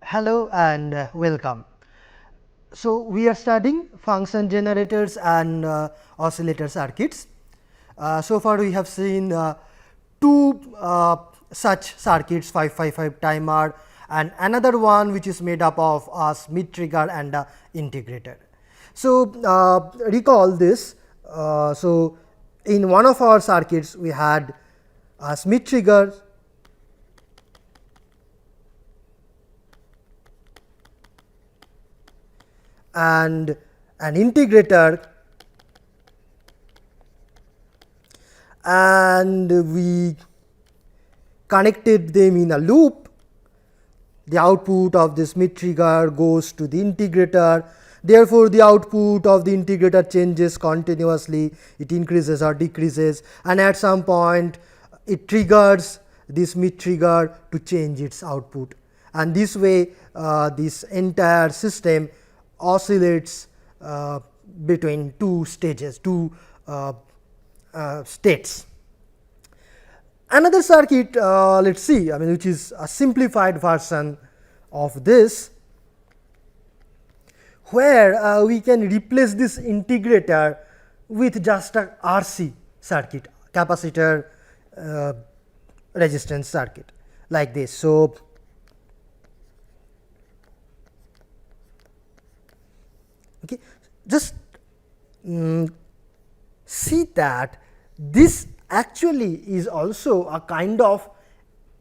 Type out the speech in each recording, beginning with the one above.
Hello and welcome. So, we are studying function generators and oscillator circuits. So far we have seen two such circuits, 555 timer and another one which is made up of a Smith trigger and a integrator. So, recall this. So, in one of our circuits we had a Smith trigger and an integrator, and we connected them in a loop. The output of the Smith trigger goes to the integrator. Therefore, the output of the integrator changes continuously, it increases or decreases, and at some point it triggers the Smith trigger to change its output, and this way this entire system oscillates between two stages, two states. Another circuit, let us see, which is a simplified version of this, where we can replace this integrator with just a RC circuit, capacitor resistance circuit, like this. So, okay, just see that this actually is also a kind of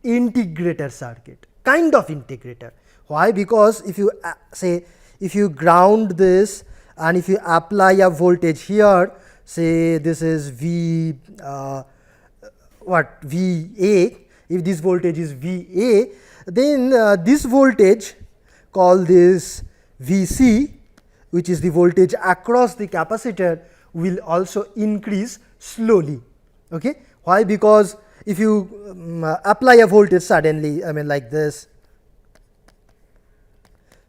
integrator circuit, kind of integrator. Why? Because if you say, if you ground this and if you apply a voltage here, say this is V VA, if this voltage is VA, then this voltage, call this VC, which is the voltage across the capacitor, will also increase slowly. Okay? Why? Because if you apply a voltage suddenly, like this.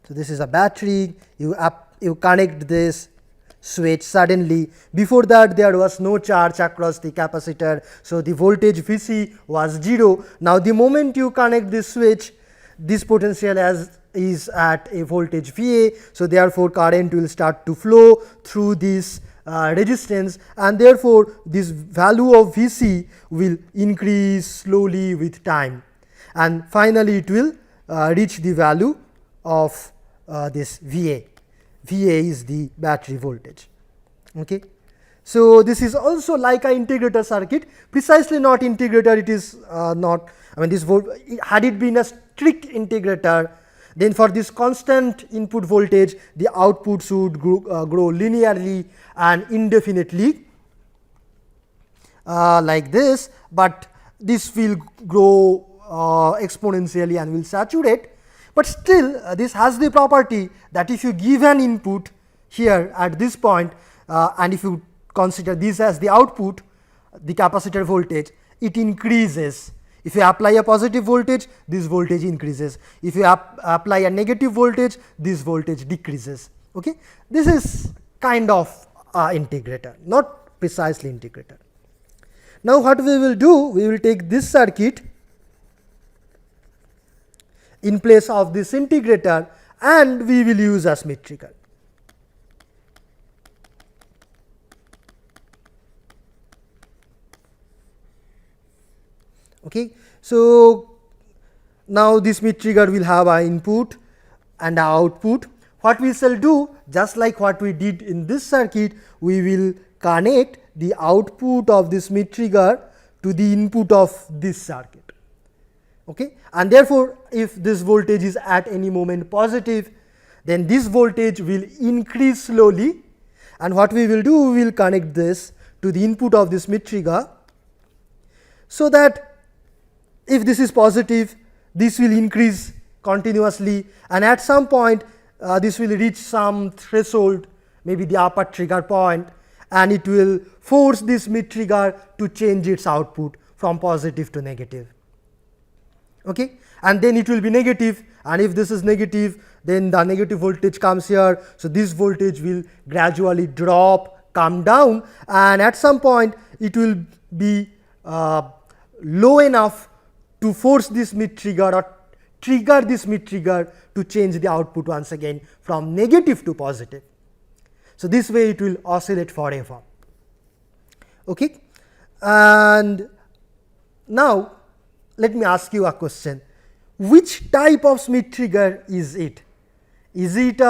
So, this is a battery, you connect this switch suddenly. Before that there was no charge across the capacitor. So, the voltage VC was 0. Now, the moment you connect this switch, this potential is at a voltage VA. So, therefore, current will start to flow through this resistance, and therefore, this value of VC will increase slowly with time, and finally, it will reach the value of this VA. VA is the battery voltage. Okay. So, this is also like an integrator circuit, precisely not integrator, it is not, this had it been a strict integrator, then for this constant input voltage the output should grow linearly and indefinitely like this, but this will grow exponentially and will saturate. But still this has the property that if you give an input here at this point and if you consider this as the output, the capacitor voltage, it increases. If you apply a positive voltage, this voltage increases. If you apply a negative voltage, this voltage decreases. Okay? This is kind of integrator, not precisely integrator. Now, what we will do? We will take this circuit in place of this integrator and we will use a Smith trigger. Okay. So, now this Smith trigger will have an input and an output. What we shall do, just like what we did in this circuit, we will connect the output of this Smith trigger to the input of this circuit. Okay. And therefore, if this voltage is at any moment positive, then this voltage will increase slowly, and what we will do, we will connect this to the input of this Smith trigger, so that if this is positive, this will increase continuously, and at some point this will reach some threshold, maybe the upper trigger point, and it will force this Smith trigger to change its output from positive to negative. Okay? And then it will be negative, and if this is negative, then the negative voltage comes here. So, this voltage will gradually drop, come down, and at some point it will be low enough to force this mid trigger or trigger this mid trigger to change the output once again from negative to positive. So, this way it will oscillate forever. Okay. And now, let me ask you a question. Which type of Smith trigger is it? Is it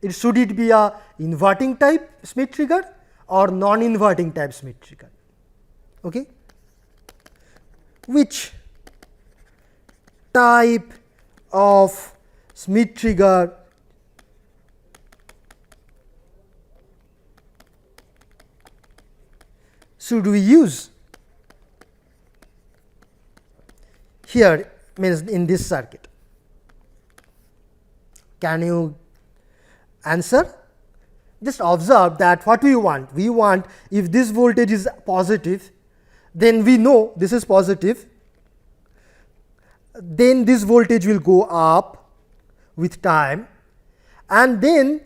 should it be a inverting type Smith trigger or non-inverting type Smith trigger? Okay. Which type of Smith trigger should we use here, means in this circuit? Can you answer? Just observe that what we want. We want, if this voltage is positive, then we know this is positive, then this voltage will go up with time, and then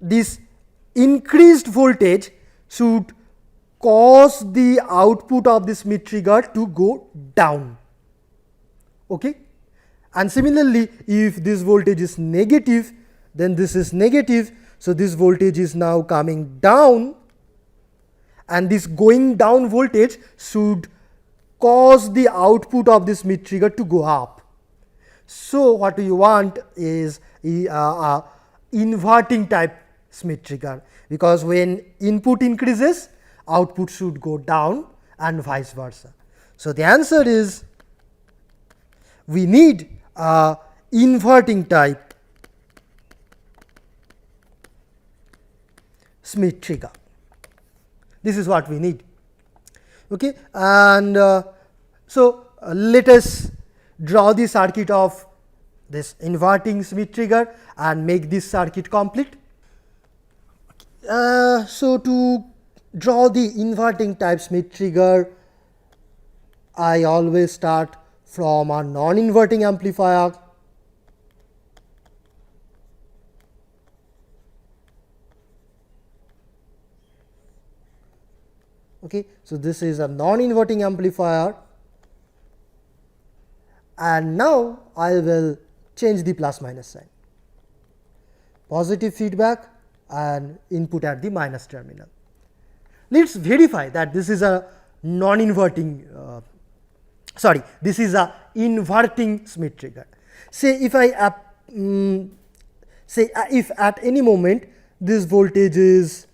this increased voltage should cause the output of this Smith trigger to go down. Okay? And similarly, if this voltage is negative, then this is negative. So, this voltage is now coming down, and this going down voltage should cause the output of this Smith trigger to go up. So, what we want is a inverting type Smith trigger, because when input increases, output should go down and vice versa. So, the answer is we need a inverting type Smith trigger. This is what we need. Okay. And let us draw the circuit of this inverting Smith trigger and make this circuit complete. So, to draw the inverting type Smith trigger, I always start from a non-inverting amplifier. Okay. So, this is a non-inverting amplifier, and now I will change the plus minus sign, positive feedback and input at the minus terminal. Let us verify that this is a non-inverting this is a inverting Smith trigger. Say if I if at any moment this voltage is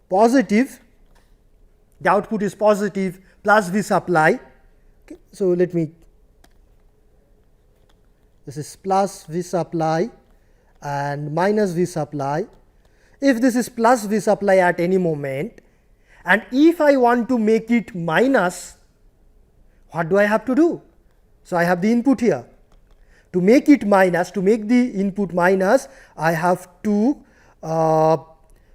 positive, the output is positive plus V supply. Okay. So, let me, this is plus V supply and minus V supply. If this is plus V supply at any moment, and if I want to make it minus, what do I have to do? So, I have the input here. To make it minus, to make the input minus, I have to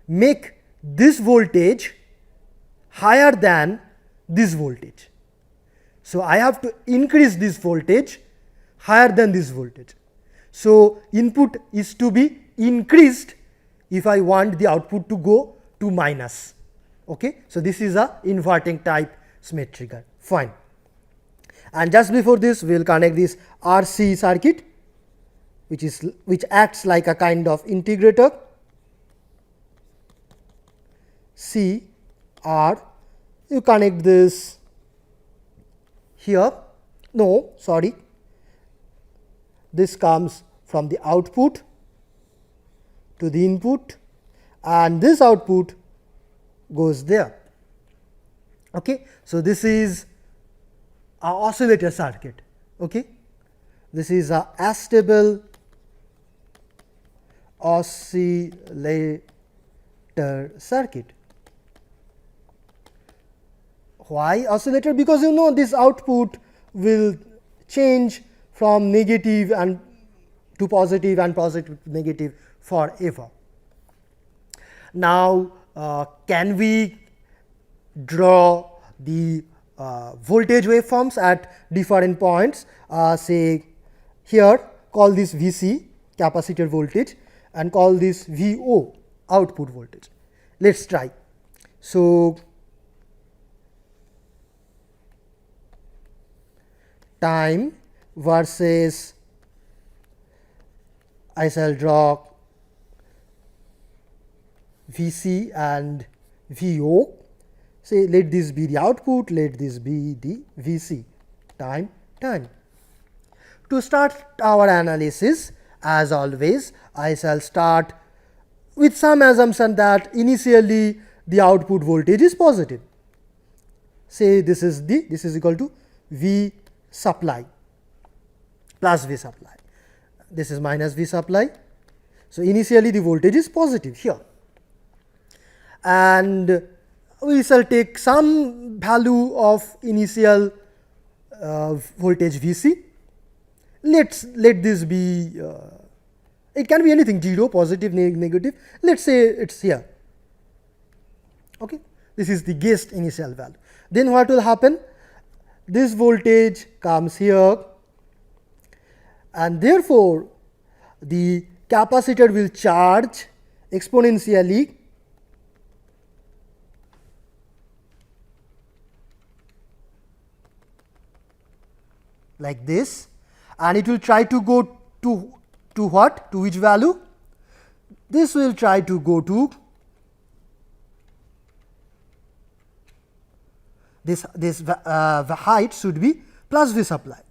make this voltage higher than this voltage. So, I have to increase this voltage higher than this voltage. So, input is to be increased if I want the output to go to minus. Okay. So, this is a inverting type Smith trigger. Fine. And just before this, we will connect this RC circuit, which acts like a kind of integrator. C R, you connect this here. No, sorry, this comes from the output to the input, and this output goes there. Okay. So, this is a oscillator circuit. Okay. This is a Astable oscillator circuit. Why oscillator? Because you know this output will change from negative and to positive and positive to negative forever. Now, can we draw the voltage waveforms at different points? Say here, call this Vc, capacitor voltage, and call this Vo, output voltage. Let us try. So, time versus I shall draw Vc and Vo. Say let this be the output, let this be the Vc, time. To start our analysis, as always, I shall start with some assumption that initially the output voltage is positive. Say this is equal to V supply plus V supply. This is minus V supply. So initially the voltage is positive here, and we shall take some value of initial voltage Vc. Let this be it can be anything, 0, positive, negative. Let's say it's here. Okay, this is the guessed initial value. Then what will happen? This voltage comes here, and therefore the capacitor will charge exponentially like this, and it will try to go to what? To which value? This will try to go to this the height should be plus V supply.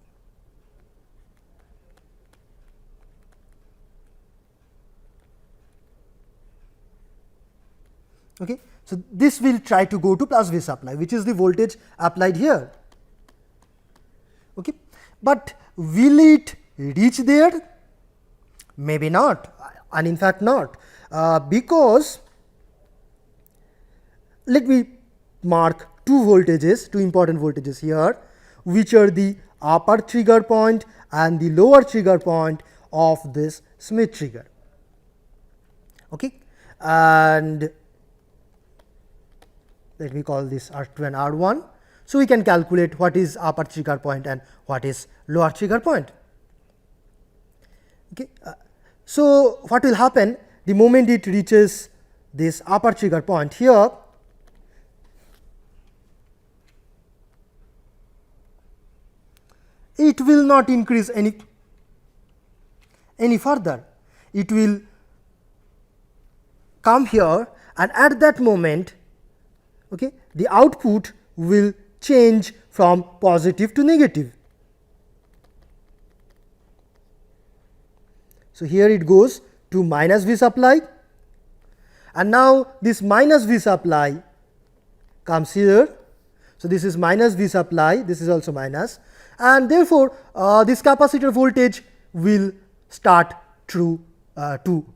Okay. So this will try to go to plus V supply, which is the voltage applied here. Okay. But will it reach there? Maybe not, and in fact not, because let me mark two important voltages here, which are the upper trigger point and the lower trigger point of this Smith trigger. Okay. And let me call this R2 and R1. So we can calculate what is upper trigger point and what is lower trigger point. Okay. So what will happen? The moment it reaches this upper trigger point here, it will not increase any further. It will come here, and at that moment, okay, the output will change from positive to negative. So here it goes to minus V supply, and now this minus V supply comes here. So this is minus V supply, this is also minus, and therefore this capacitor voltage will start to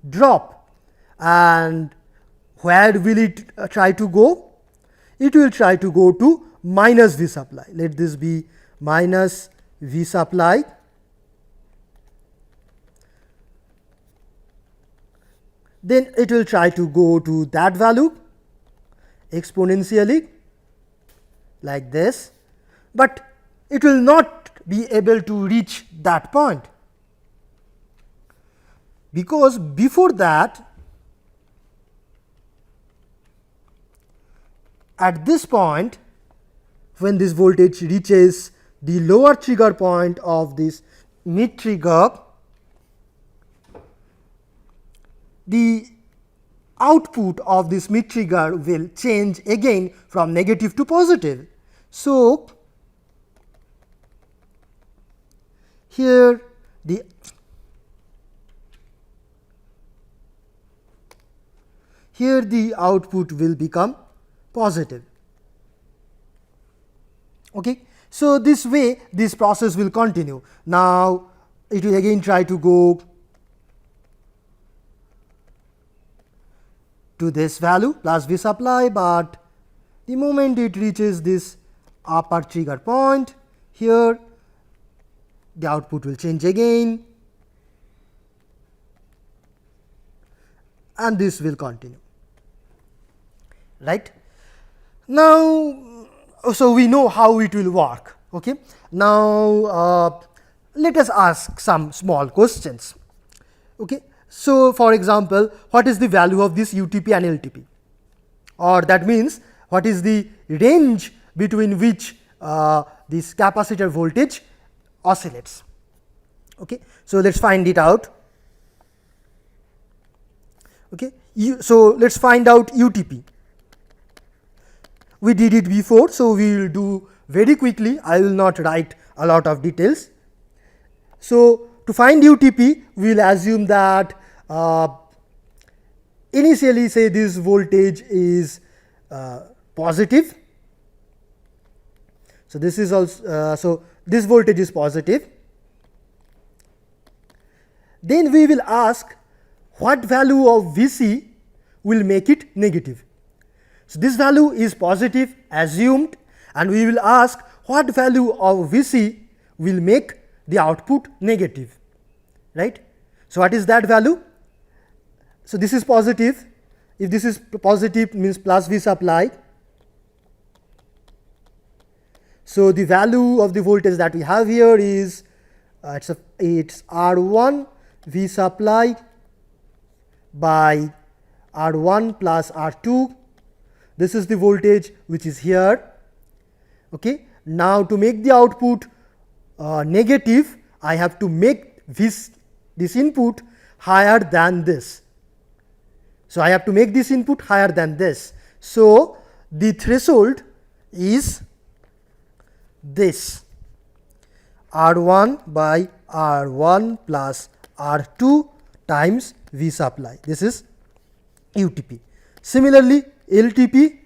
drop. And where will it try to go? It will try to go to minus V supply. Let this be minus V supply. Then it will try to go to that value exponentially like this, but it will not be able to reach that point, because before that, at this point, when this voltage reaches the lower trigger point of this mid trigger, the output of this mid trigger will change again from negative to positive. So here the output will become positive. Okay. So this way this process will continue. Now it will again try to go to this value plus V supply, but the moment it reaches this upper trigger point here, the output will change again, and this will continue. Right. Now, so we know how it will work. Okay. Now let us ask some small questions. Okay. So for example, what is the value of this UTP and LTP, or that means what is the range between which this capacitor voltage oscillates. Okay, so let's find it out. Okay, so let's find out UTP. We did it before, so we will do very quickly. I will not write a lot of details. So to find UTP, we will assume that initially say this voltage is positive. So this is also so this voltage is positive. Then we will ask what value of Vc will make it negative. So this value is positive assumed, and we will ask what value of Vc will make the output negative, right. So what is that value? So this is positive. If this is positive, means plus V supply. So the value of the voltage that we have here is it's R1 V supply by R1 plus R2. This is the voltage which is here. Okay. Now to make the output negative, I have to make this input higher than this. So I have to make this input higher than this. So the threshold is this R1 by R1 plus R2 times V supply. This is UTP. Similarly, LTP,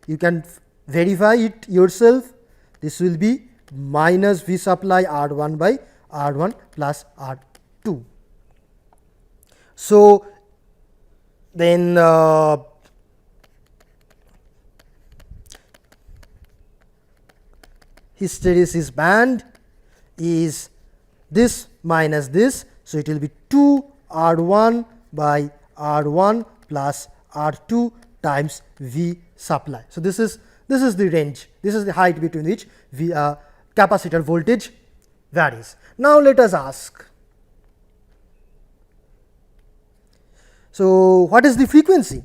you can verify it yourself. This will be minus V supply R1 by R1 plus R2. So then hysteresis band is this minus this. So it will be 2 R1 by R1 plus R2 times V supply. So this is the range. This is the height between which capacitor voltage varies. Now let us ask. So what is the frequency?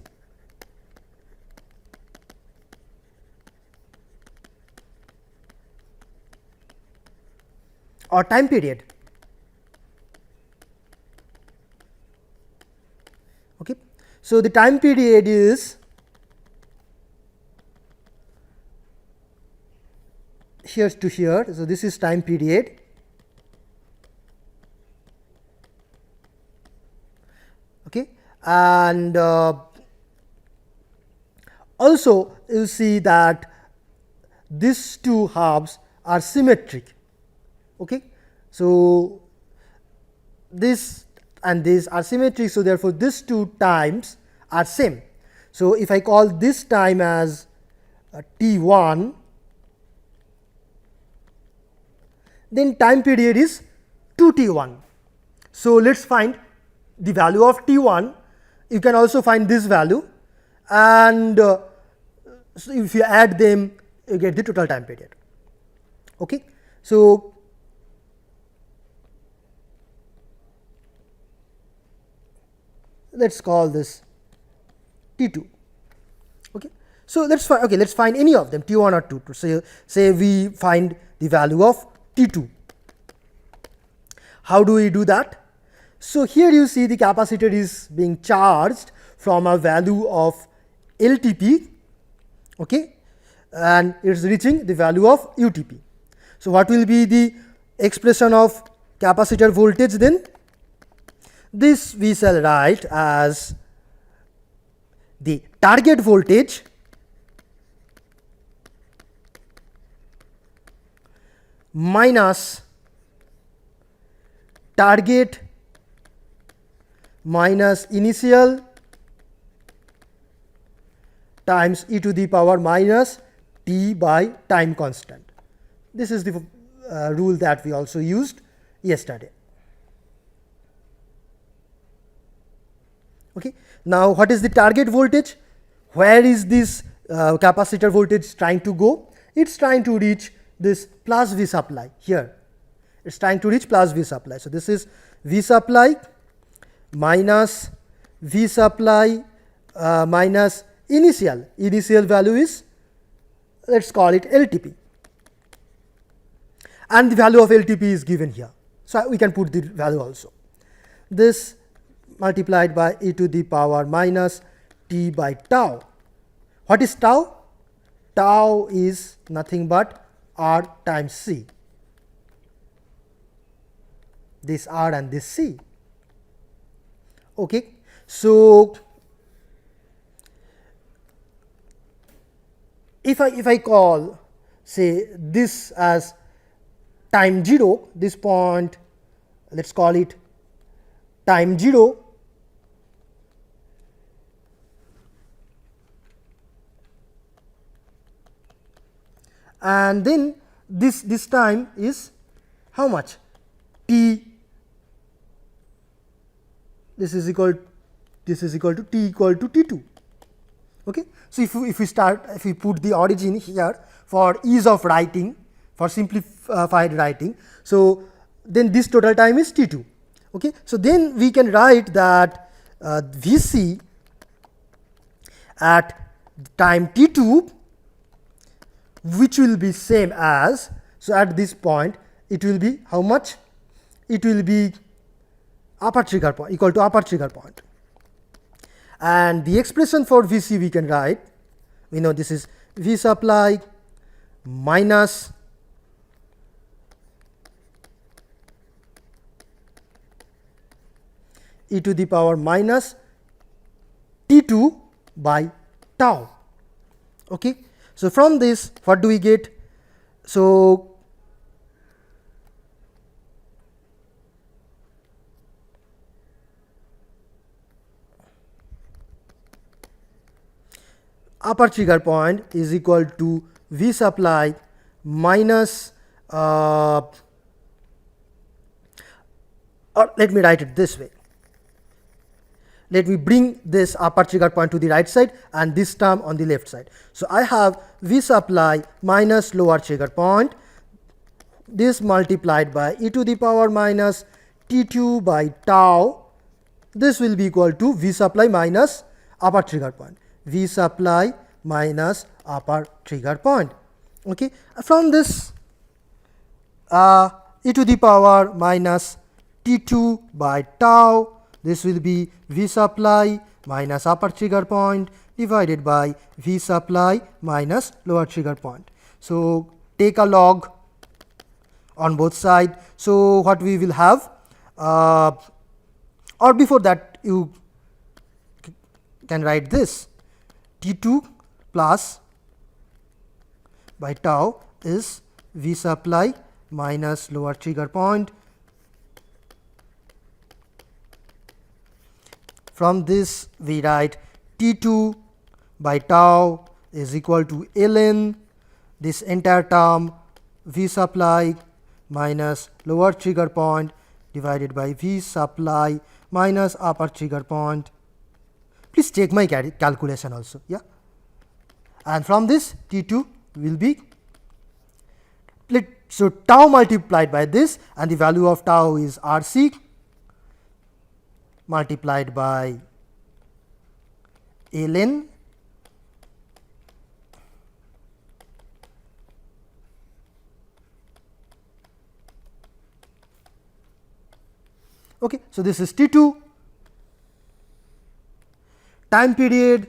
Or time period? Okay. So the time period is here to here. So this is time period. Okay. And also you see that these two halves are symmetric. Okay. So this and this are symmetric, so therefore these two times are same. So if I call this time as T1, then time period is 2T1. So let's find the value of T1. You can also find this value, and so if you add them, you get the total time period. Okay. So let's call this T2. Okay. So let's find any of them, T1 or T2. So say we find the value of T2. How do we do that? So here you see the capacitor is being charged from a value of LTP, okay, and it's reaching the value of UTP. So what will be the expression of capacitor voltage then? This we shall write as the target voltage minus target minus initial times e to the power minus t by time constant. This is the rule that we also used yesterday. Okay. Now, what is the target voltage? Where is this capacitor voltage trying to go? It is trying to reach this plus V supply here. It is trying to reach plus V supply. So, this is V supply minus V supply minus initial. Initial value is, let us call it LTP. and the value of LTP is given here. So, we can put the value also. This multiplied by e to the power minus t by tau. What is tau? Tau is nothing but r times c. This r and this c. Okay. So, if I call say this as time 0, this point, let us call it time 0, and then this time is how much? T, this is equal to t equal to T2. Okay. So, if we put the origin here for ease of writing, for simplified writing, so then this total time is T2. Okay. So, then we can write that Vc at time T2, which will be same as, so at this point it will be how much? It will be upper trigger point, equal to upper trigger point. And the expression for Vc we can write, we know this is V supply minus e to the power minus T2 by tau. Okay. So, from this what do we get? So, upper trigger point is equal to V supply minus or let me write it this way. Let me bring this upper trigger point to the right side and this term on the left side. So, I have V supply minus lower trigger point, this multiplied by e to the power minus T2 by tau, this will be equal to V supply minus upper trigger point, V supply minus upper trigger point. Okay. From this e to the power minus T2 by tau, this will be V supply minus upper trigger point divided by V supply minus lower trigger point. So, take a log on both sides. So, what we will have or before that you can write this T2 plus by tau is V supply minus lower trigger point. From this we write T2 by tau is equal to ln this entire term V supply minus lower trigger point divided by V supply minus upper trigger point. Please take my calculation also. Yeah. And from this T2 will be, so tau multiplied by this and the value of tau is RC multiplied by ln okay. So, this is T2, time period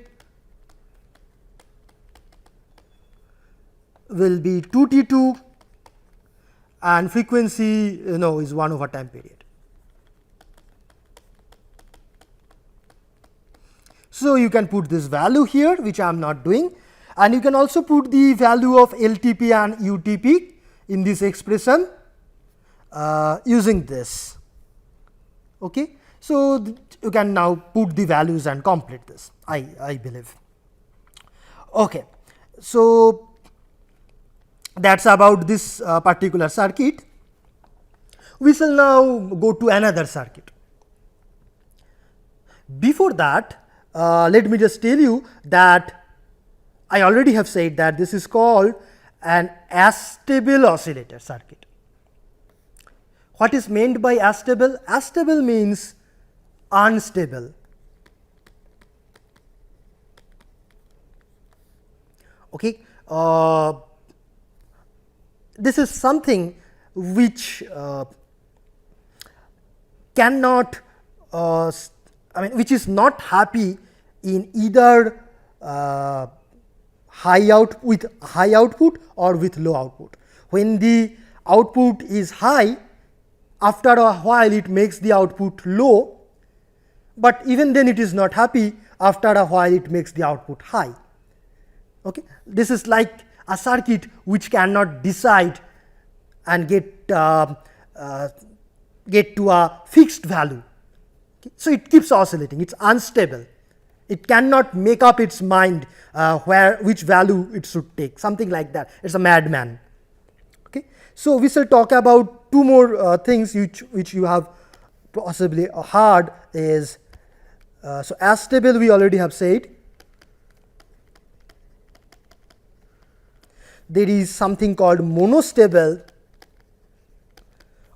will be 2 T2 and frequency is 1 over time period. So, you can put this value here, which I am not doing, and you can also put the value of LTP and UTP in this expression using this. Okay. So, you can now put the values and complete this, I believe. Okay. So, that is about this particular circuit. We shall now go to another circuit. Before that, let me just tell you that I already have said that this is called an astable oscillator circuit. What is meant by astable? Astable means unstable. Okay. This is something which cannot which is not happy in either high output or with low output. When the output is high, after a while it makes the output low, but even then it is not happy. After a while it makes the output high. Okay? This is like a circuit which cannot decide and get to a fixed value. Okay? So it keeps oscillating, it's unstable. It cannot make up its mind which value it should take, something like that. It's a madman. Okay? So we shall talk about two more things which you have possibly heard is so astable we already have said. There is something called monostable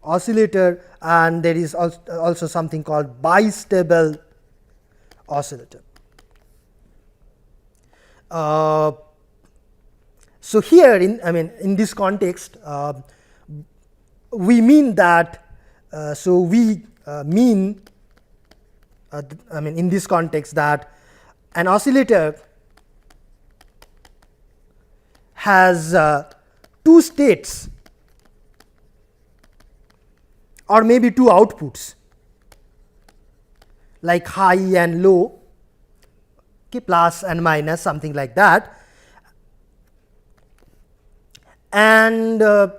oscillator, and there is also something called bistable oscillator. So here in this context we mean that in this context that an oscillator has two states or maybe two outputs like high and low, okay, plus and minus, something like that. And an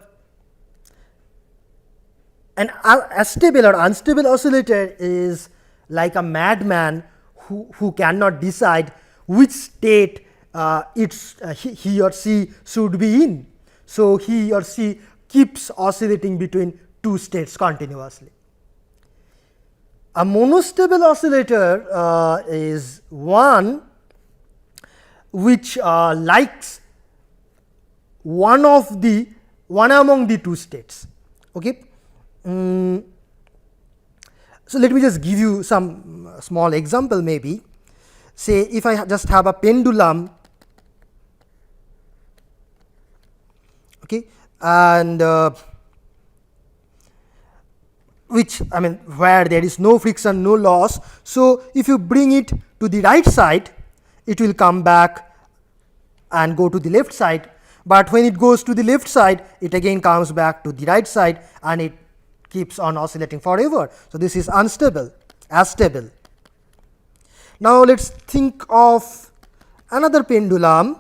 astable or unstable oscillator is like a madman who cannot decide which state he or she should be in. So he or she keeps oscillating between two states continuously. A monostable oscillator is one which likes one among the two states. Okay. So let me just give you some small example. Maybe say if I just have a pendulum, okay, and where there is no friction, no loss. So if you bring it to the right side, it will come back and go to the left side. But when it goes to the left side, it again comes back to the right side, and it keeps on oscillating forever. So this is unstable, astable. Now let's think of another pendulum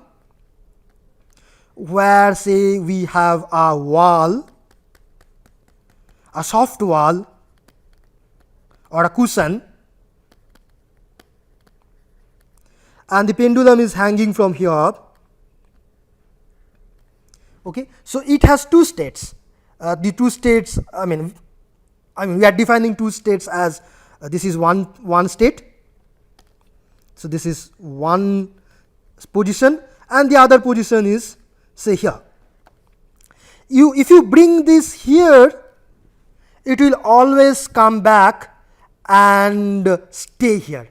where say we have a wall, a soft wall or a cushion, and the pendulum is hanging from here. Okay, so it has two states. The two states, we are defining two states as this is one state. So this is one position, and the other position is say here. If you bring this here, it will always come back and stay here.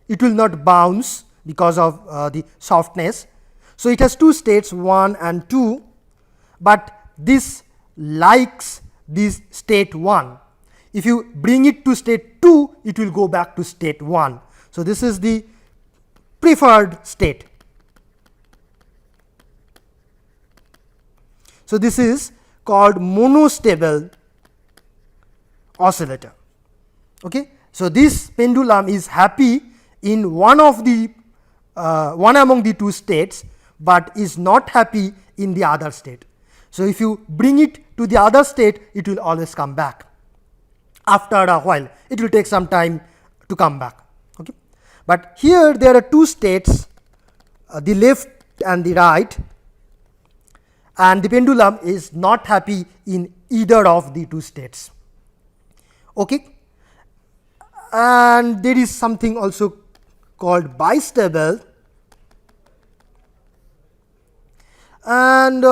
It will not bounce because of the softness. So it has two states, 1 and 2, but this likes this state 1. If you bring it to state 2, it will go back to state 1. So this is the preferred state. So this is called monostable oscillator. Okay, so this pendulum is happy in one among the two states, but is not happy in the other state. So if you bring it to the other state, it will always come back. After a while, it will take some time to come back. Okay, but here there are two states, the left and the right, and the pendulum is not happy in either of the two states. Okay, and there is something also called bistable, and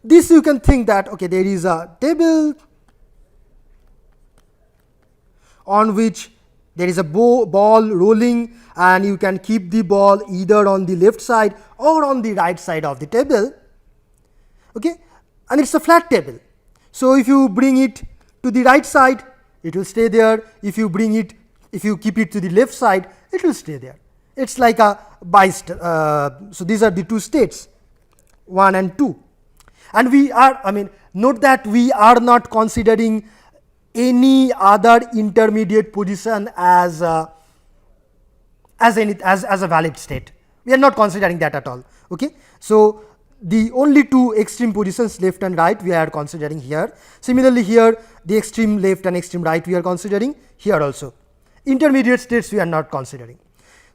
this you can think that okay, there is a table on which there is a ball rolling, and you can keep the ball either on the left side or on the right side of the table. Okay, and it's a flat table. So if you bring it to the right side, it will stay there. If you keep it to the left side, it will stay there. It's like a so these are the two states, 1 and 2. And note that we are not considering any other intermediate position as a valid state. We are not considering that at all. Okay. So the only two extreme positions, left and right, we are considering here. Similarly, here the extreme left and extreme right we are considering here also. Intermediate states we are not considering.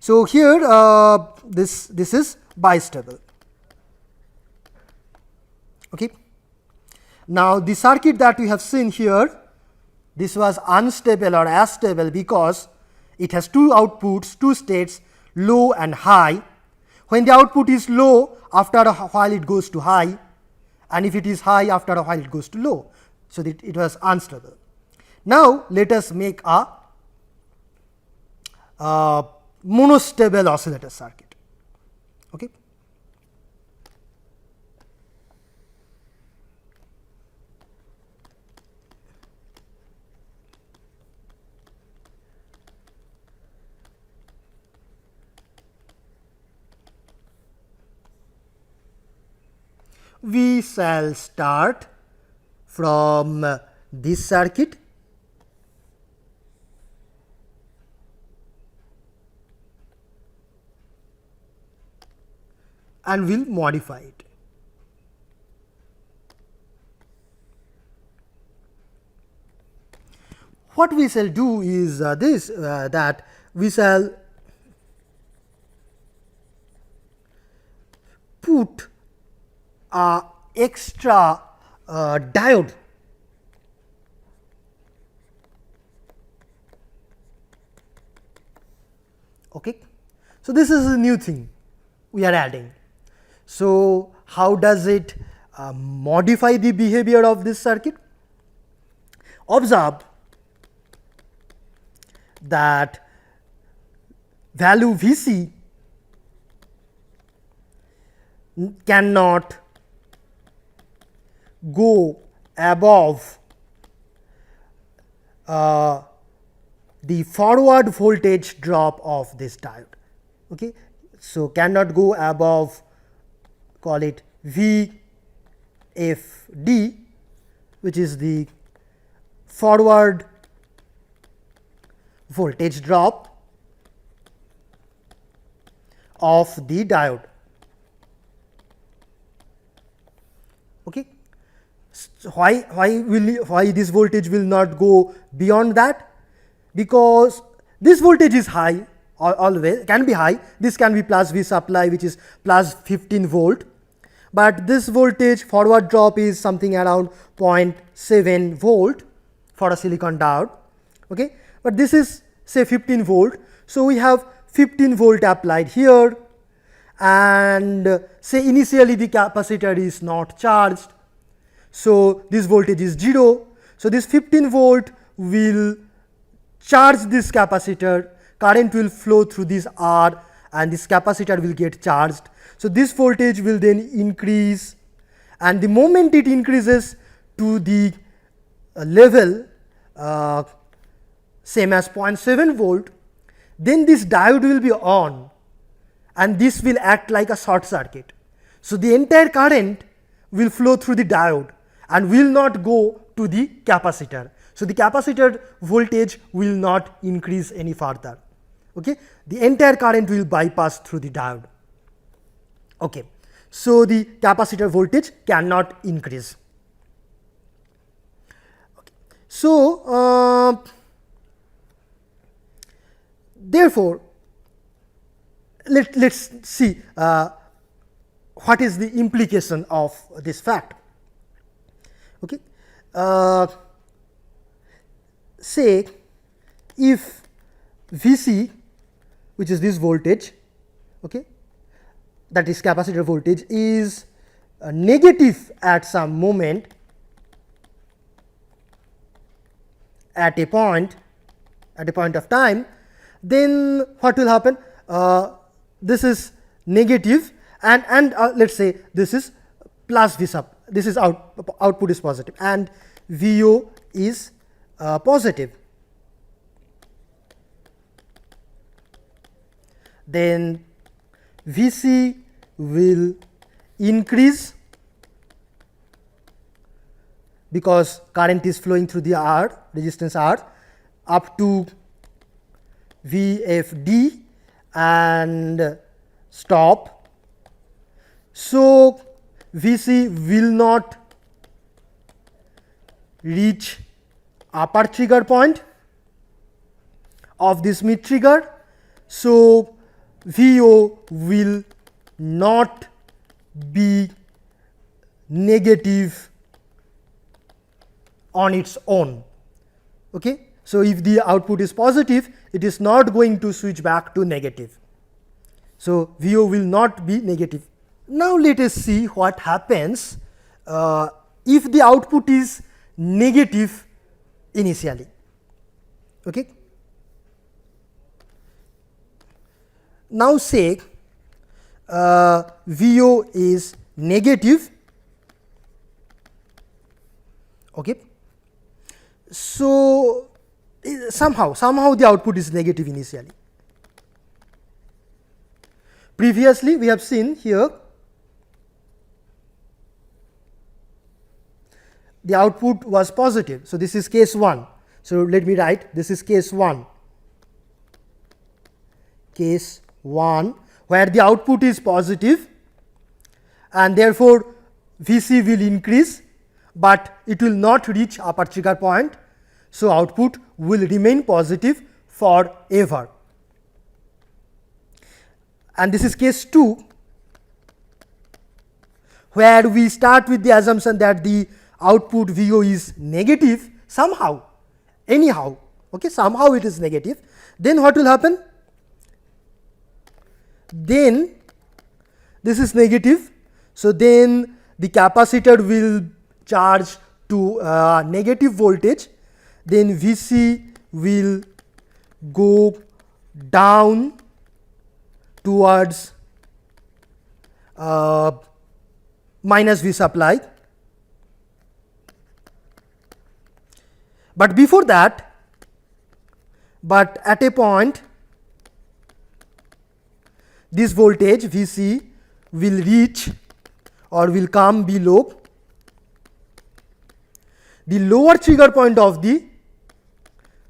So here this is bistable. Okay. Now the circuit that we have seen here, this was unstable or astable because it has two outputs, two states, low and high. When the output is low, after a while it goes to high, and if it is high, after a while it goes to low. So it was unstable. Now let us make a monostable oscillator circuit. Okay. We shall start from this circuit and will modify it. What we shall do is that we shall put a extra diode Okay. So, this is a new thing we are adding. So, how does it modify the behavior of this circuit? Observe that value V c cannot go above the forward voltage drop of this diode. Okay. So, cannot go above, call it V f d, which is the forward voltage drop of the diode. Okay. So, why this voltage will not go beyond that? Because this voltage is high, always can be high. This can be plus V supply, which is plus 15 volt, but this voltage forward drop is something around 0.7 volt for a silicon diode. Okay. But this is say 15 volt. So, we have 15 volt applied here, and say initially the capacitor is not charged. So, this voltage is 0. So, this 15 volt will charge this capacitor, current will flow through this R and this capacitor will get charged. So, this voltage will then increase, and the moment it increases to the level same as 0.7 volt, then this diode will be on and this will act like a short circuit. So, the entire current will flow through the diode and will not go to the capacitor. So, the capacitor voltage will not increase any further. Okay. The entire current will bypass through the diode. Okay. So, the capacitor voltage cannot increase. Okay. So, therefore, let us see what is the implication of this fact. Okay. Say if V c, which is this voltage, okay, that is capacitor voltage, is negative at some moment at a point of time, then what will happen? This is negative, and let us say this is plus V sub this is output is positive, and VO is positive. Then VC will increase because current is flowing through the R, resistance R, up to VFD and stop. So VC will not reach upper trigger point of this mid trigger. So VO will not be negative on its own. Okay? So if the output is positive, it is not going to switch back to negative. So VO will not be negative. Now let us see what happens if the output is negative initially. Okay? Now say VO is negative. Okay. So somehow the output is negative initially. Previously we have seen here the output was positive. So this is case 1. So let me write, this is case 1. Case 1 where the output is positive and therefore VC will increase, but it will not reach upper trigger point. So output will remain positive forever. And this is case 2 where we start with the assumption that the output VO is negative somehow, anyhow. Okay, somehow it is negative. Then what will happen? Then this is negative. So then the capacitor will charge to negative voltage. Then VC will go down towards minus V supply. But before that, but at a point, this voltage VC will reach or will come below the lower trigger point of the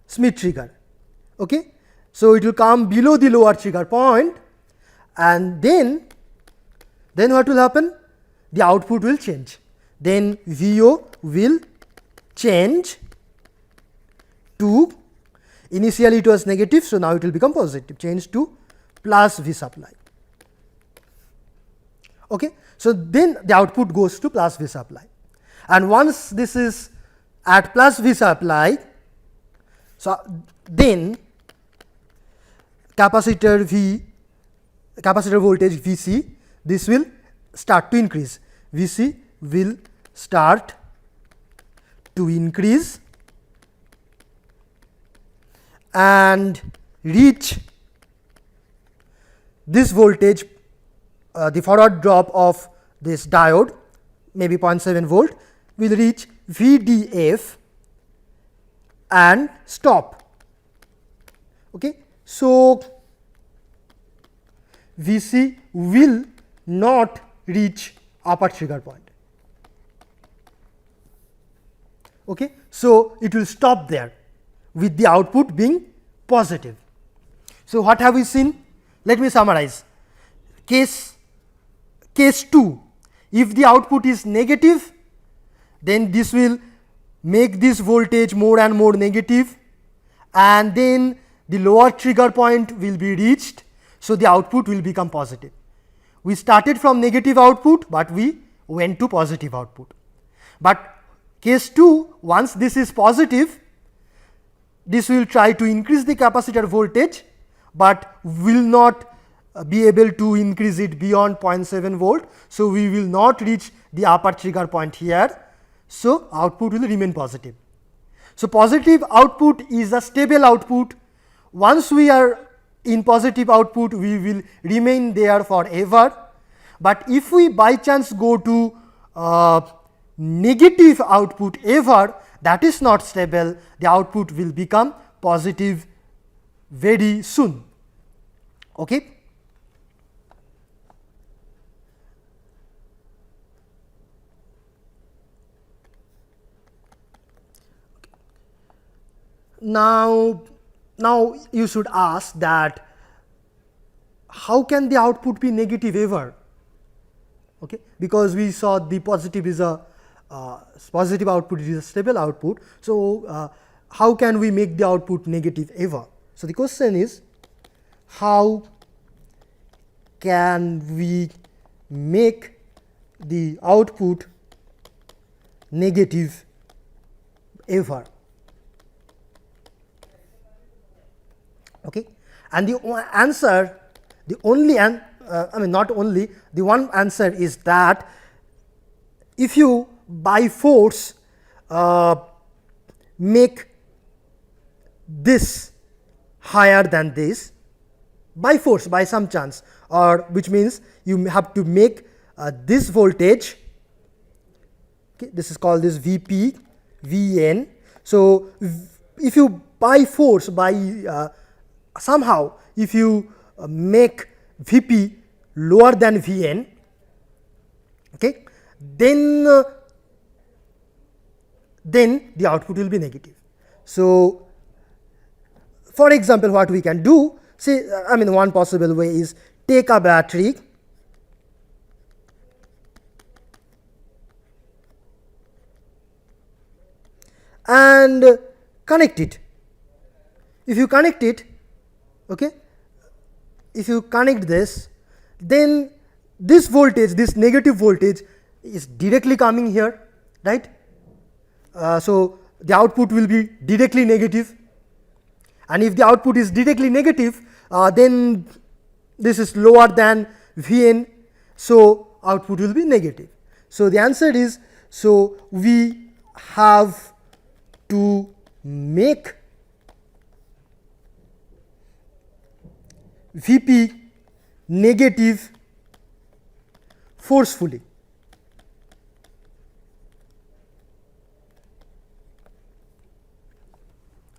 Smith trigger. Okay? So it will come below the lower trigger point, and then what will happen? The output will change. Then VO will change to, initially it was negative, so now it will become positive, change to plus V supply. Okay? So then the output goes to plus V supply, and once this is at plus V supply, so then capacitor voltage VC, this will start to increase. VC will start to increase and reach this voltage, the forward drop of this diode, maybe 0.7 volt, will reach VDF and stop. Okay? So VC will not reach upper trigger point. Okay? So it will stop there with the output being positive. So what have we seen? Let me summarize. Case 2, if the output is negative, then this will make this voltage more and more negative, and then the lower trigger point will be reached, so the output will become positive. We started from negative output, but we went to positive output. But case 2, once this is positive, this will try to increase the capacitor voltage, but will not be able to increase it beyond 0.7 volt. So we will not reach the upper trigger point here. So output will remain positive. So positive output is a stable output. Once we are in positive output, we will remain there forever. But if we by chance go to negative output ever, that is not stable. The output will become positive very soon. Okay. Now you should ask that how can the output be negative ever? Okay, because we saw the positive is a positive output is a stable output. So, how can we make the output negative ever? So, the question is, how can we make the output negative ever? Okay. And the answer, the only I mean not only, the one answer is that if you by force make this higher than this, by force, by some chance, or which means you have to make this voltage, okay, this is called this Vp, Vn. So, if you by force, by somehow if you make Vp lower than Vn, okay, then the output will be negative. So, for example, what we can do, say, I mean one possible way is take a battery and connect it. If you connect it, okay, if you connect this, then this voltage, this negative voltage is directly coming here, right. So, the output will be directly negative, and if the output is directly negative, then this is lower than Vn, so output will be negative. So, the answer is, so we have to make Vp negative forcefully.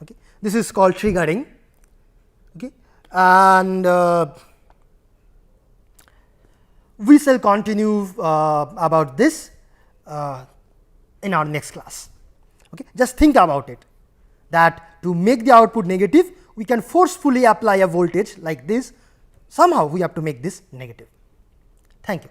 Okay. This is called triggering, okay. And we shall continue about this in our next class. Okay. Just think about it, that to make the output negative, we can forcefully apply a voltage like this, somehow we have to make this negative. Thank you.